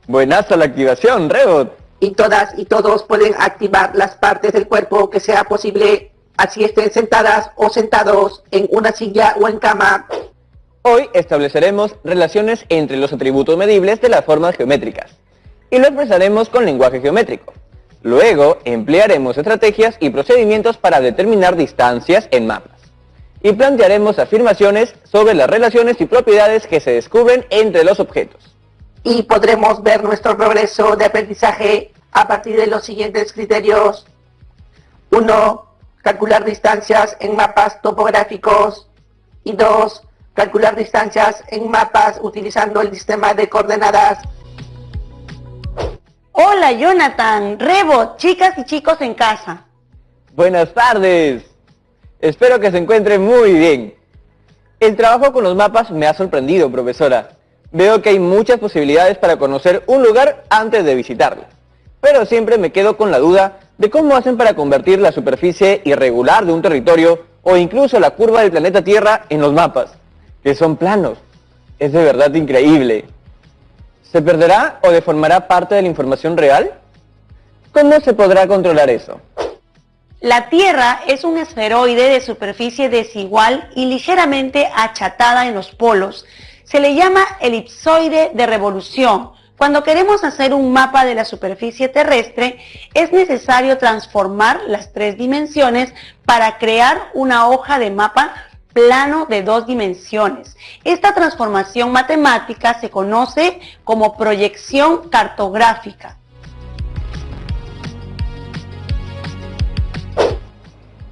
Buenazo la activación, Rebot. Y todas y todos pueden activar las partes del cuerpo que sea posible, así estén sentadas o sentados en una silla o en cama. Hoy estableceremos relaciones entre los atributos medibles de las formas geométricas y lo expresaremos con lenguaje geométrico. Luego emplearemos estrategias y procedimientos para determinar distancias en mapas y plantearemos afirmaciones sobre las relaciones y propiedades que se descubren entre los objetos. Y podremos ver nuestro progreso de aprendizaje a partir de los siguientes criterios. 1. Calcular distancias en mapas topográficos. Y 2. Calcular distancias en mapas utilizando el sistema de coordenadas. Hola Jonathan, Rebot, chicas y chicos en casa. Buenas tardes. Espero que se encuentren muy bien. El trabajo con los mapas me ha sorprendido, profesora. Veo que hay muchas posibilidades para conocer un lugar antes de visitarlo. Pero siempre me quedo con la duda de cómo hacen para convertir la superficie irregular de un territorio o incluso la curva del planeta Tierra en los mapas, que son planos. Es de verdad increíble. ¿Se perderá o deformará parte de la información real? ¿Cómo se podrá controlar eso? La Tierra es un esferoide de superficie desigual y ligeramente achatada en los polos. Se le llama elipsoide de revolución. Cuando queremos hacer un mapa de la superficie terrestre, es necesario transformar las 3 dimensiones para crear una hoja de mapa plano de 2 dimensiones. Esta transformación matemática se conoce como proyección cartográfica.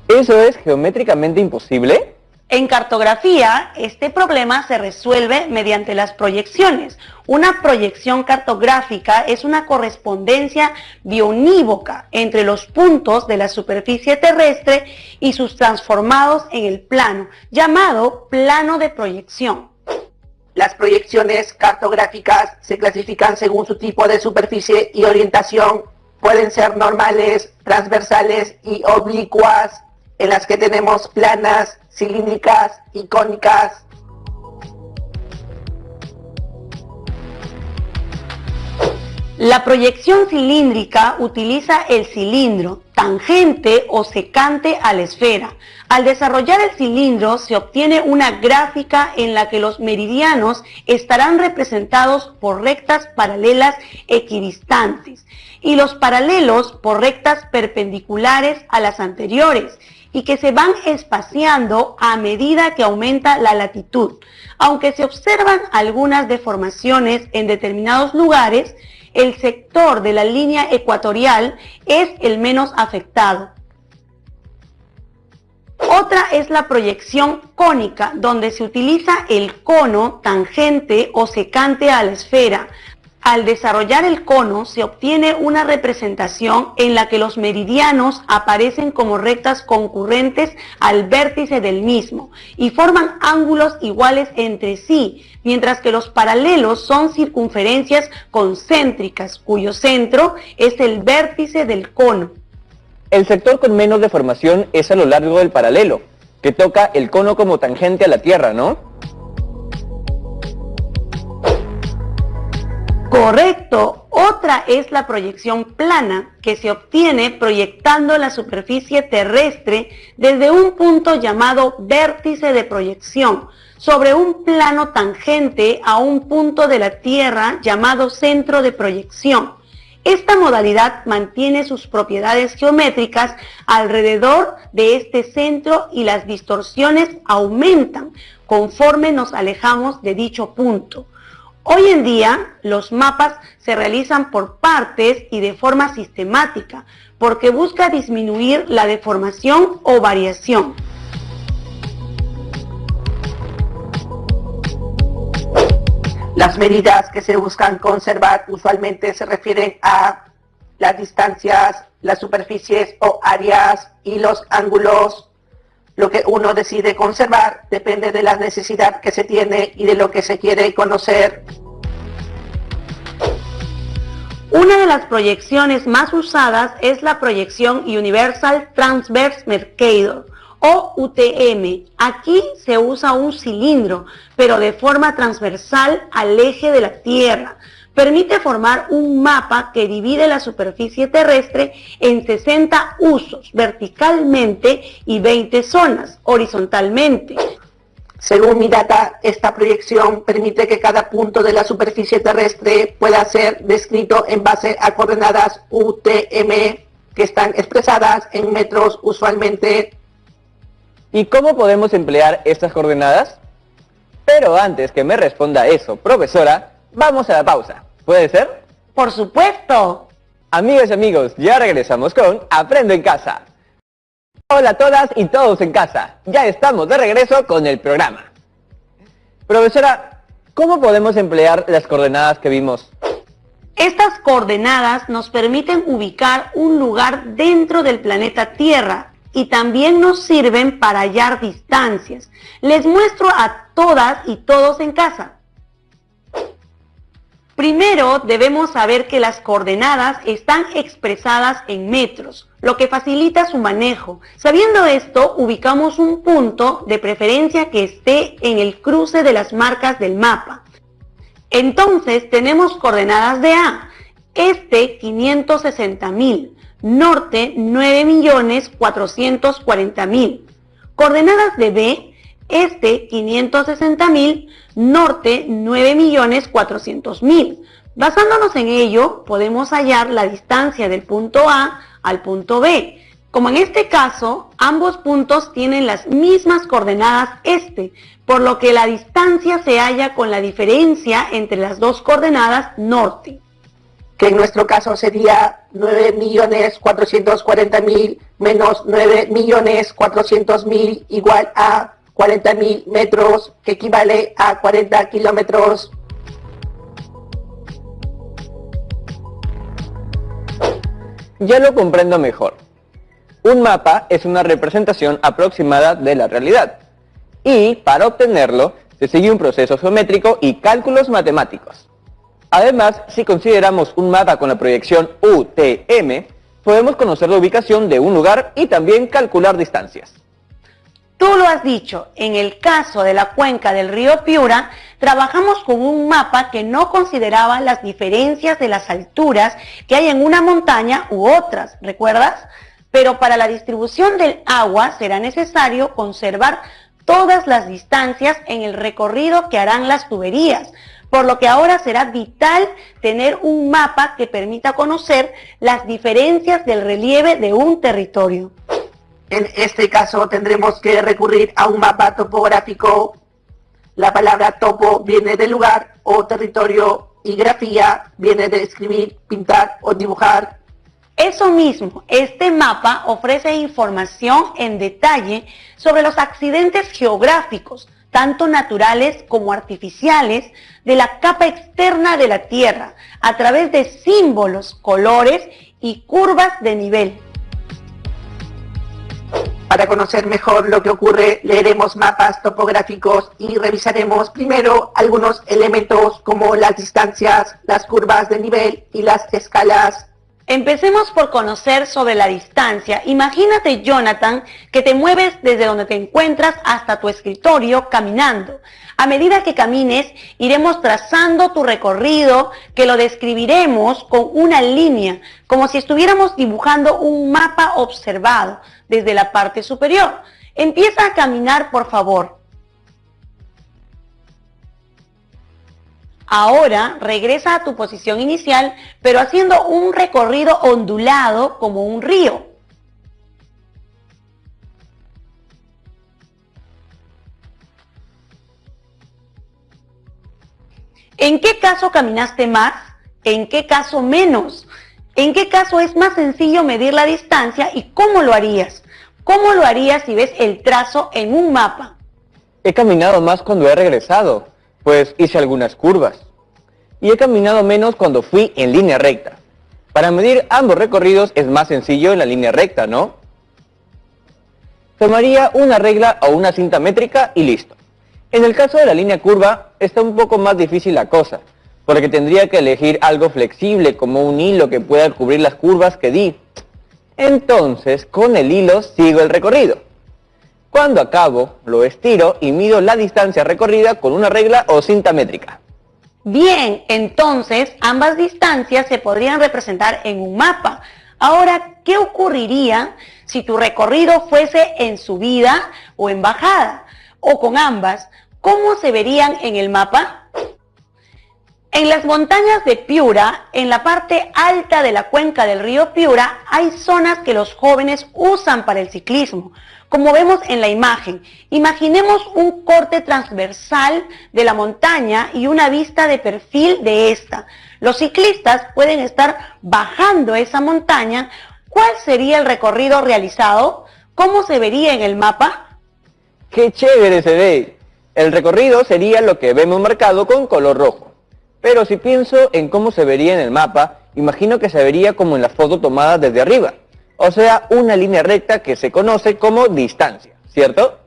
¿Eso es geométricamente imposible? En cartografía, este problema se resuelve mediante las proyecciones. Una proyección cartográfica es una correspondencia biunívoca entre los puntos de la superficie terrestre y sus transformados en el plano, llamado plano de proyección. Las proyecciones cartográficas se clasifican según su tipo de superficie y orientación. Pueden ser normales, transversales y oblicuas, en las que tenemos planas, cilíndricas y cónicas. La proyección cilíndrica utiliza el cilindro, tangente o secante a la esfera. Al desarrollar el cilindro se obtiene una gráfica en la que los meridianos estarán representados por rectas paralelas equidistantes y los paralelos por rectas perpendiculares a las anteriores, y que se van espaciando a medida que aumenta la latitud. Aunque se observan algunas deformaciones en determinados lugares, el sector de la línea ecuatorial es el menos afectado. Otra es la proyección cónica, donde se utiliza el cono, tangente o secante a la esfera. Al desarrollar el cono se obtiene una representación en la que los meridianos aparecen como rectas concurrentes al vértice del mismo y forman ángulos iguales entre sí, mientras que los paralelos son circunferencias concéntricas, cuyo centro es el vértice del cono. El sector con menos deformación es a lo largo del paralelo, que toca el cono como tangente a la Tierra, ¿no? Correcto. Otra es la proyección plana, que se obtiene proyectando la superficie terrestre desde un punto llamado vértice de proyección sobre un plano tangente a un punto de la Tierra llamado centro de proyección. Esta modalidad mantiene sus propiedades geométricas alrededor de este centro y las distorsiones aumentan conforme nos alejamos de dicho punto. Hoy en día, los mapas se realizan por partes y de forma sistemática, porque busca disminuir la deformación o variación. Las medidas que se buscan conservar usualmente se refieren a las distancias, las superficies o áreas y los ángulos. Lo que uno decide conservar depende de la necesidad que se tiene y de lo que se quiere conocer. Una de las proyecciones más usadas es la proyección Universal Transverse Mercator, o UTM. Aquí se usa un cilindro, pero de forma transversal al eje de la Tierra, permite formar un mapa que divide la superficie terrestre en 60 usos verticalmente y 20 zonas horizontalmente. Según mi data, esta proyección permite que cada punto de la superficie terrestre pueda ser descrito en base a coordenadas UTM que están expresadas en metros usualmente. ¿Y cómo podemos emplear estas coordenadas? Pero antes que me responda eso, profesora, vamos a la pausa. ¿Puede ser? ¡Por supuesto! Amigas y amigos, ya regresamos con Aprendo en Casa. Hola a todas y todos en casa. Ya estamos de regreso con el programa. Profesora, ¿cómo podemos emplear las coordenadas que vimos? Estas coordenadas nos permiten ubicar un lugar dentro del planeta Tierra y también nos sirven para hallar distancias. Les muestro a todas y todos en casa. Primero debemos saber que las coordenadas están expresadas en metros, lo que facilita su manejo. Sabiendo esto, ubicamos un punto, de preferencia que esté en el cruce de las marcas del mapa. Entonces tenemos coordenadas de A, 560.000, norte 9.440.000. Coordenadas de B, 560.000, norte 9.400.000. Basándonos en ello, podemos hallar la distancia del punto A al punto B. Como en este caso, ambos puntos tienen las mismas coordenadas por lo que la distancia se halla con la diferencia entre las dos coordenadas norte. Que en nuestro caso sería 9.440.000 menos 9.400.000 igual a 40.000 metros, que equivale a 40 kilómetros. Ya lo comprendo mejor. Un mapa es una representación aproximada de la realidad. Y para obtenerlo, se sigue un proceso geométrico y cálculos matemáticos. Además, si consideramos un mapa con la proyección UTM, podemos conocer la ubicación de un lugar y también calcular distancias. Tú lo has dicho, en el caso de la cuenca del río Piura, trabajamos con un mapa que no consideraba las diferencias de las alturas que hay en una montaña u otras, ¿recuerdas? Pero para la distribución del agua será necesario conservar todas las distancias en el recorrido que harán las tuberías, por lo que ahora será vital tener un mapa que permita conocer las diferencias del relieve de un territorio. En este caso tendremos que recurrir a un mapa topográfico. La palabra topo viene de lugar o territorio y grafía viene de escribir, pintar o dibujar. Eso mismo, este mapa ofrece información en detalle sobre los accidentes geográficos, tanto naturales como artificiales, de la capa externa de la Tierra, a través de símbolos, colores y curvas de nivel. Para conocer mejor lo que ocurre, leeremos mapas topográficos y revisaremos primero algunos elementos como las distancias, las curvas de nivel y las escalas. Empecemos por conocer sobre la distancia. Imagínate, Jonathan, que te mueves desde donde te encuentras hasta tu escritorio caminando. A medida que camines, iremos trazando tu recorrido, que lo describiremos con una línea, como si estuviéramos dibujando un mapa observado desde la parte superior. Empieza a caminar, por favor. Ahora regresa a tu posición inicial, pero haciendo un recorrido ondulado como un río. ¿En qué caso caminaste más? ¿En qué caso menos? ¿En qué caso es más sencillo medir la distancia y cómo lo harías? ¿Cómo lo harías si ves el trazo en un mapa? He caminado más cuando he regresado, pues hice algunas curvas. Y he caminado menos cuando fui en línea recta. Para medir ambos recorridos es más sencillo en la línea recta, ¿no? Tomaría una regla o una cinta métrica y listo. En el caso de la línea curva, está un poco más difícil la cosa, porque tendría que elegir algo flexible como un hilo que pueda cubrir las curvas que di. Entonces, con el hilo sigo el recorrido. Cuando acabo, lo estiro y mido la distancia recorrida con una regla o cinta métrica. Bien, entonces ambas distancias se podrían representar en un mapa. Ahora, ¿qué ocurriría si tu recorrido fuese en subida o en bajada? O con ambas, ¿cómo se verían en el mapa? En las montañas de Piura, en la parte alta de la cuenca del río Piura, hay zonas que los jóvenes usan para el ciclismo. Como vemos en la imagen, imaginemos un corte transversal de la montaña y una vista de perfil de esta. Los ciclistas pueden estar bajando esa montaña. ¿Cuál sería el recorrido realizado? ¿Cómo se vería en el mapa? ¡Qué chévere se ve! El recorrido sería lo que vemos marcado con color rojo. Pero si pienso en cómo se vería en el mapa, imagino que se vería como en la foto tomada desde arriba. O sea, una línea recta que se conoce como distancia, ¿cierto?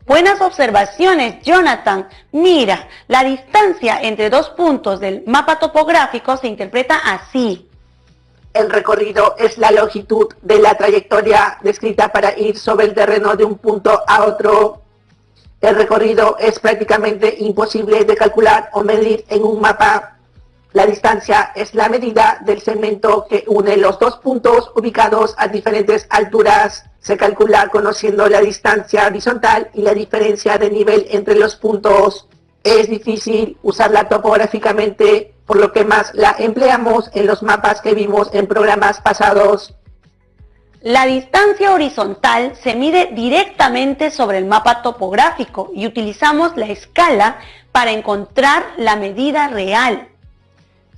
Buenas observaciones, Jonathan. Mira, la distancia entre dos puntos del mapa topográfico se interpreta así. El recorrido es la longitud de la trayectoria descrita para ir sobre el terreno de un punto a otro. El recorrido es prácticamente imposible de calcular o medir en un mapa. La distancia es la medida del segmento que une los dos puntos ubicados a diferentes alturas. Se calcula conociendo la distancia horizontal y la diferencia de nivel entre los puntos. Es difícil usarla topográficamente, por lo que más la empleamos en los mapas que vimos en programas pasados. La distancia horizontal se mide directamente sobre el mapa topográfico y utilizamos la escala para encontrar la medida real.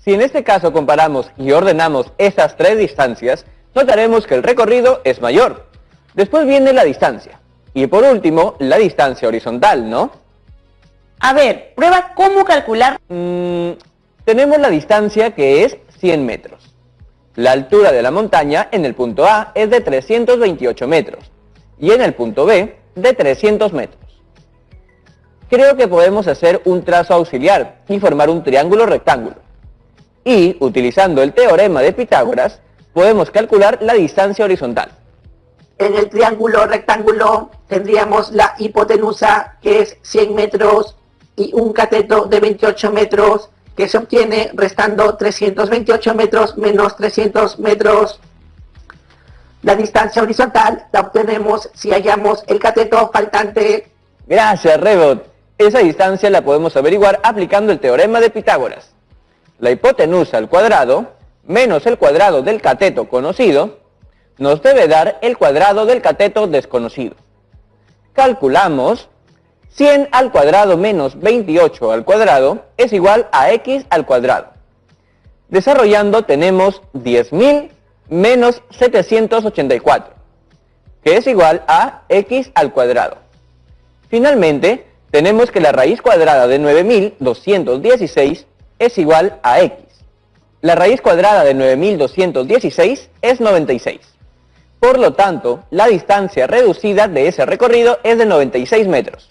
Si en este caso comparamos y ordenamos estas tres distancias, notaremos que el recorrido es mayor. Después viene la distancia. Y por último, la distancia horizontal, ¿no? A ver, prueba cómo calcular. Tenemos la distancia que es 100 metros. La altura de la montaña en el punto A es de 328 metros y en el punto B de 300 metros. Creo que podemos hacer un trazo auxiliar y formar un triángulo rectángulo. Y, utilizando el teorema de Pitágoras, podemos calcular la distancia horizontal. En el triángulo rectángulo tendríamos la hipotenusa, que es 100 metros, y un cateto de 28 metros, que se obtiene restando 328 metros menos 300 metros. La distancia horizontal la obtenemos si hallamos el cateto faltante. Gracias, Rebot. Esa distancia la podemos averiguar aplicando el teorema de Pitágoras. La hipotenusa al cuadrado menos el cuadrado del cateto conocido nos debe dar el cuadrado del cateto desconocido. Calculamos 100 al cuadrado menos 28 al cuadrado es igual a x al cuadrado. Desarrollando tenemos 10.000 menos 784, que es igual a x al cuadrado. Finalmente, tenemos que la raíz cuadrada de 9.216 es igual a x. La raíz cuadrada de 9.216 es 96. Por lo tanto, la distancia reducida de ese recorrido es de 96 metros.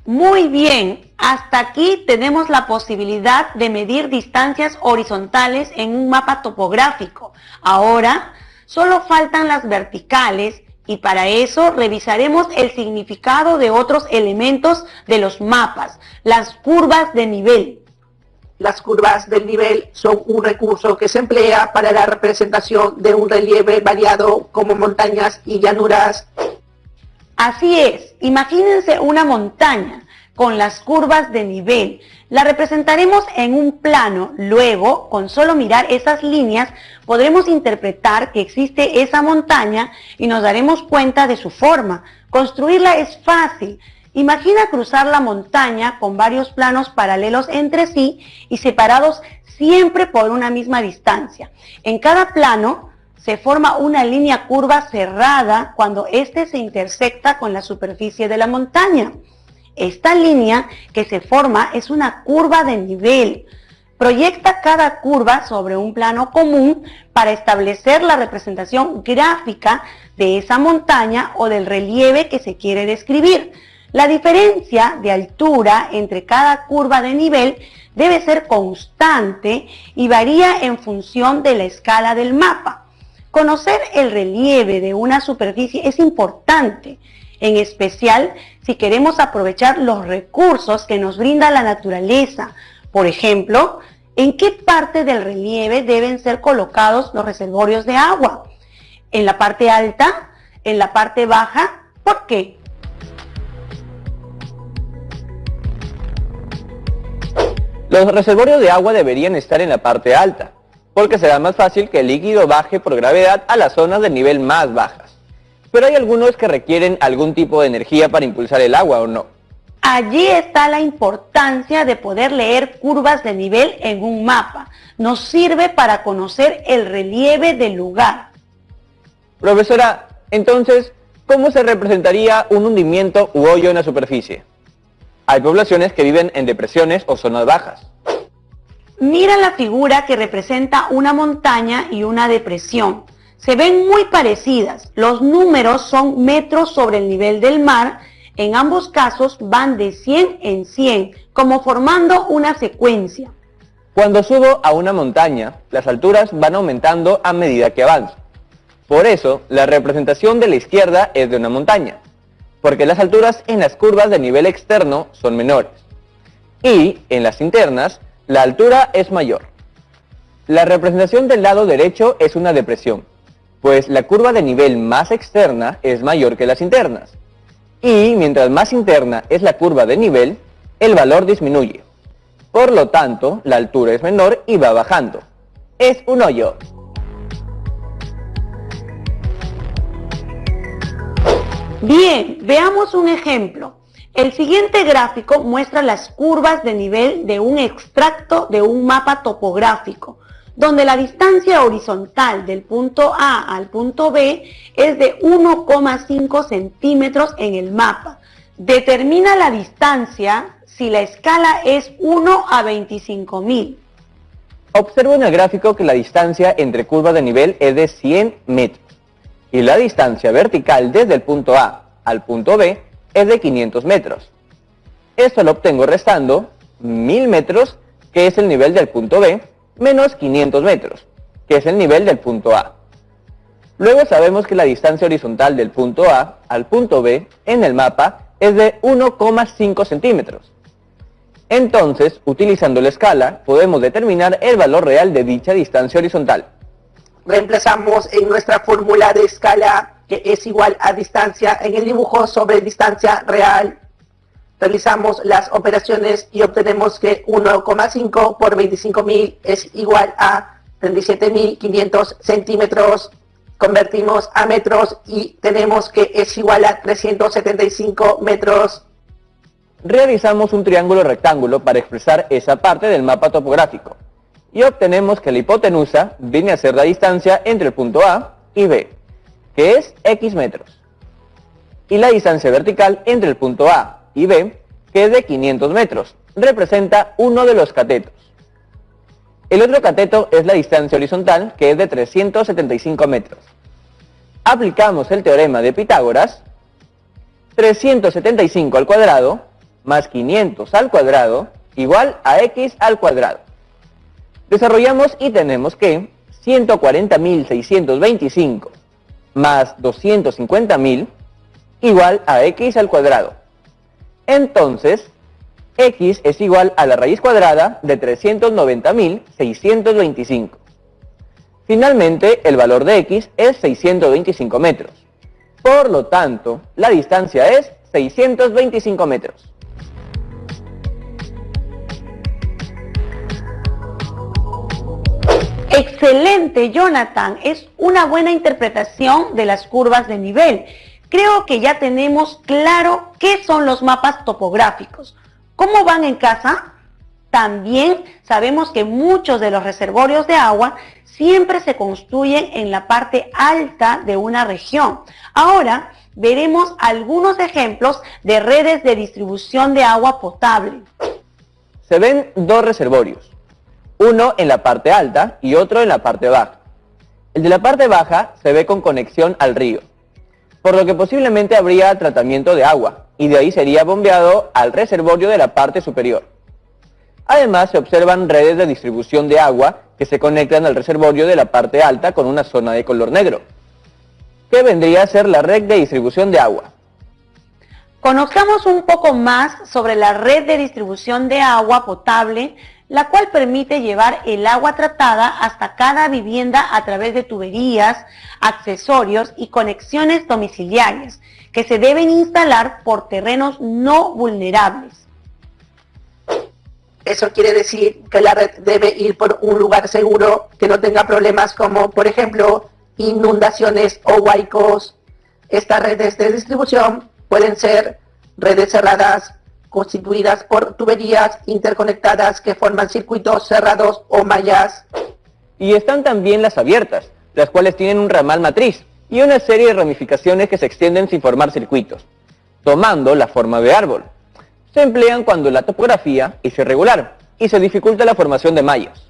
Muy bien, hasta aquí tenemos la posibilidad de medir distancias horizontales en un mapa topográfico. Ahora, solo faltan las verticales y para eso revisaremos el significado de otros elementos de los mapas, las curvas de nivel. Las curvas del nivel son un recurso que se emplea para la representación de un relieve variado como montañas y llanuras. Así es, imagínense una montaña con las curvas de nivel. La representaremos en un plano. Luego, con solo mirar esas líneas, podremos interpretar que existe esa montaña y nos daremos cuenta de su forma. Construirla es fácil. Imagina cruzar la montaña con varios planos paralelos entre sí y separados siempre por una misma distancia. En cada plano se forma una línea curva cerrada cuando éste se intersecta con la superficie de la montaña. Esta línea que se forma es una curva de nivel. Proyecta cada curva sobre un plano común para establecer la representación gráfica de esa montaña o del relieve que se quiere describir. La diferencia de altura entre cada curva de nivel debe ser constante y varía en función de la escala del mapa. Conocer el relieve de una superficie es importante, en especial si queremos aprovechar los recursos que nos brinda la naturaleza. Por ejemplo, ¿en qué parte del relieve deben ser colocados los reservorios de agua? ¿En la parte alta? ¿En la parte baja? ¿Por qué? Los reservorios de agua deberían estar en la parte alta, porque será más fácil que el líquido baje por gravedad a las zonas de nivel más bajas. Pero hay algunos que requieren algún tipo de energía para impulsar el agua, ¿o no? Allí está la importancia de poder leer curvas de nivel en un mapa. Nos sirve para conocer el relieve del lugar. Profesora, entonces, ¿cómo se representaría un hundimiento u hoyo en la superficie? Hay poblaciones que viven en depresiones o zonas bajas. Mira la figura que representa una montaña y una depresión. Se ven muy parecidas. Los números son metros sobre el nivel del mar. En ambos casos van de 100 en 100, como formando una secuencia. Cuando subo a una montaña, las alturas van aumentando a medida que avanzo. Por eso, la representación de la izquierda es de una montaña, porque las alturas en las curvas de nivel externo son menores. Y, en las internas, la altura es mayor. La representación del lado derecho es una depresión, pues la curva de nivel más externa es mayor que las internas. Y mientras más interna es la curva de nivel, el valor disminuye. Por lo tanto, la altura es menor y va bajando. Es un hoyo. Bien, veamos un ejemplo. El siguiente gráfico muestra las curvas de nivel de un extracto de un mapa topográfico, donde la distancia horizontal del punto A al punto B es de 1,5 centímetros en el mapa. Determina la distancia si la escala es 1 a 25.000. Observo en el gráfico que la distancia entre curvas de nivel es de 100 metros y la distancia vertical desde el punto A al punto B es de 500 metros. Esto lo obtengo restando 1000 metros, que es el nivel del punto B, menos 500 metros, que es el nivel del punto A. Luego sabemos que la distancia horizontal del punto A al punto B en el mapa es de 1,5 centímetros. Entonces, utilizando la escala, podemos determinar el valor real de dicha distancia horizontal. Reemplazamos en nuestra fórmula de escala, que es igual a distancia en el dibujo sobre distancia real. Realizamos las operaciones y obtenemos que 1,5 por 25.000 es igual a 37.500 centímetros. Convertimos a metros y tenemos que es igual a 375 metros. Realizamos un triángulo rectángulo para expresar esa parte del mapa topográfico y obtenemos que la hipotenusa viene a ser la distancia entre el punto A y B, que es X metros, y la distancia vertical entre el punto A y B, que es de 500 metros, representa uno de los catetos. El otro cateto es la distancia horizontal, que es de 375 metros. Aplicamos el teorema de Pitágoras. 375 al cuadrado más 500 al cuadrado igual a X al cuadrado. Desarrollamos y tenemos que 140.625 más 250.000 igual a X al cuadrado. Entonces, X es igual a la raíz cuadrada de 390.625. Finalmente, el valor de X es 625 metros. Por lo tanto, la distancia es 625 metros. Excelente, Jonathan. Es una buena interpretación de las curvas de nivel. Creo que ya tenemos claro qué son los mapas topográficos. ¿Cómo van en casa? También sabemos que muchos de los reservorios de agua siempre se construyen en la parte alta de una región. Ahora veremos algunos ejemplos de redes de distribución de agua potable. Se ven dos reservorios, uno en la parte alta y otro en la parte baja. El de la parte baja se ve con conexión al río, por lo que posiblemente habría tratamiento de agua, y de ahí sería bombeado al reservorio de la parte superior. Además, se observan redes de distribución de agua que se conectan al reservorio de la parte alta con una zona de color negro, que vendría a ser la red de distribución de agua. Conozcamos un poco más sobre la red de distribución de agua potable la cual permite llevar el agua tratada hasta cada vivienda a través de tuberías, accesorios y conexiones domiciliarias, que se deben instalar por terrenos no vulnerables. Eso quiere decir que la red debe ir por un lugar seguro que no tenga problemas como, por ejemplo, inundaciones o huaicos. Estas redes de distribución pueden ser redes cerradas, constituidas por tuberías interconectadas que forman circuitos cerrados o mallas. Y están también las abiertas, las cuales tienen un ramal matriz y una serie de ramificaciones que se extienden sin formar circuitos, tomando la forma de árbol. Se emplean cuando la topografía es irregular y se dificulta la formación de mallas.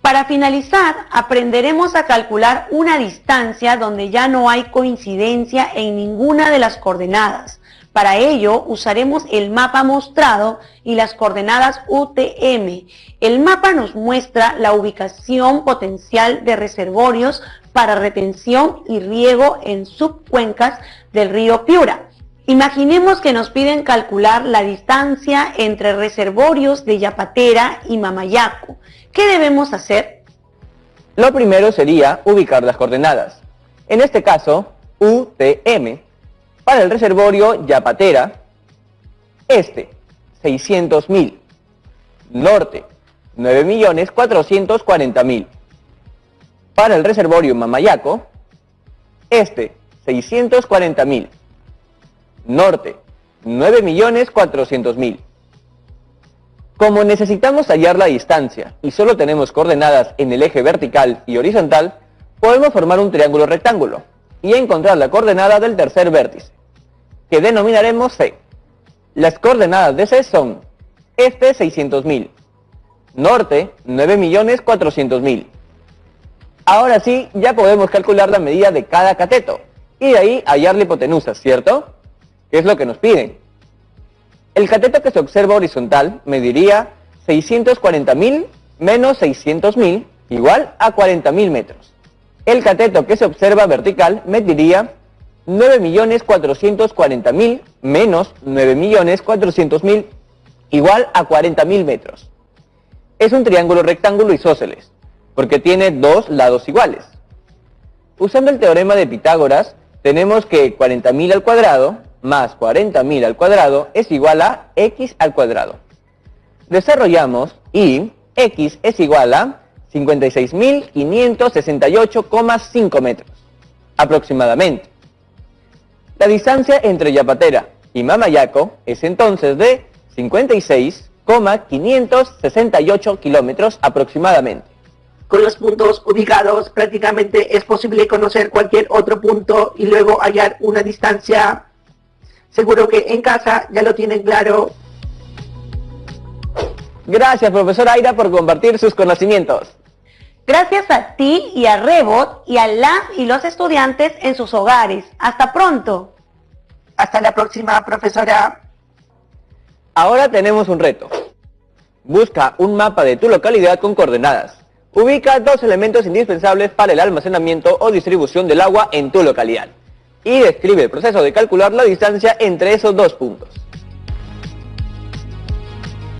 Para finalizar, aprenderemos a calcular una distancia donde ya no hay coincidencia en ninguna de las coordenadas. Para ello, usaremos el mapa mostrado y las coordenadas UTM. El mapa nos muestra la ubicación potencial de reservorios para retención y riego en subcuencas del río Piura. Imaginemos que nos piden calcular la distancia entre reservorios de Yapatera y Mamayaco. ¿Qué debemos hacer? Lo primero sería ubicar las coordenadas. En este caso, UTM, para el reservorio Yapatera, este, 600.000, norte, 9.440.000. Para el reservorio Mamayaco, este, 640.000. Norte, 9.400.000. Como necesitamos hallar la distancia y solo tenemos coordenadas en el eje vertical y horizontal, podemos formar un triángulo rectángulo y encontrar la coordenada del tercer vértice, que denominaremos C. Las coordenadas de C son este 600.000, norte 9.400.000. Ahora sí, ya podemos calcular la medida de cada cateto y de ahí hallar la hipotenusa, ¿cierto? ¿Qué es lo que nos piden? El cateto que se observa horizontal mediría 640.000 menos 600.000 igual a 40.000 metros. El cateto que se observa vertical mediría 9.440.000 menos 9.400.000 igual a 40.000 metros. Es un triángulo rectángulo isósceles, porque tiene dos lados iguales. Usando el teorema de Pitágoras, tenemos que 40.000 al cuadrado más 40.000 al cuadrado es igual a x al cuadrado. Desarrollamos y x es igual a 56.568,5 metros, aproximadamente. La distancia entre Yapatera y Mamayaco es entonces de 56,568 kilómetros aproximadamente. Con los puntos ubicados prácticamente es posible conocer cualquier otro punto y luego hallar una distancia. Seguro que en casa ya lo tienen claro. Gracias, profesora Aira, por compartir sus conocimientos. Gracias a ti y a Rebot y a las y los estudiantes en sus hogares. Hasta pronto. Hasta la próxima, profesora. Ahora tenemos un reto. Busca un mapa de tu localidad con coordenadas. Ubica dos elementos indispensables para el almacenamiento o distribución del agua en tu localidad. Y describe el proceso de calcular la distancia entre esos dos puntos.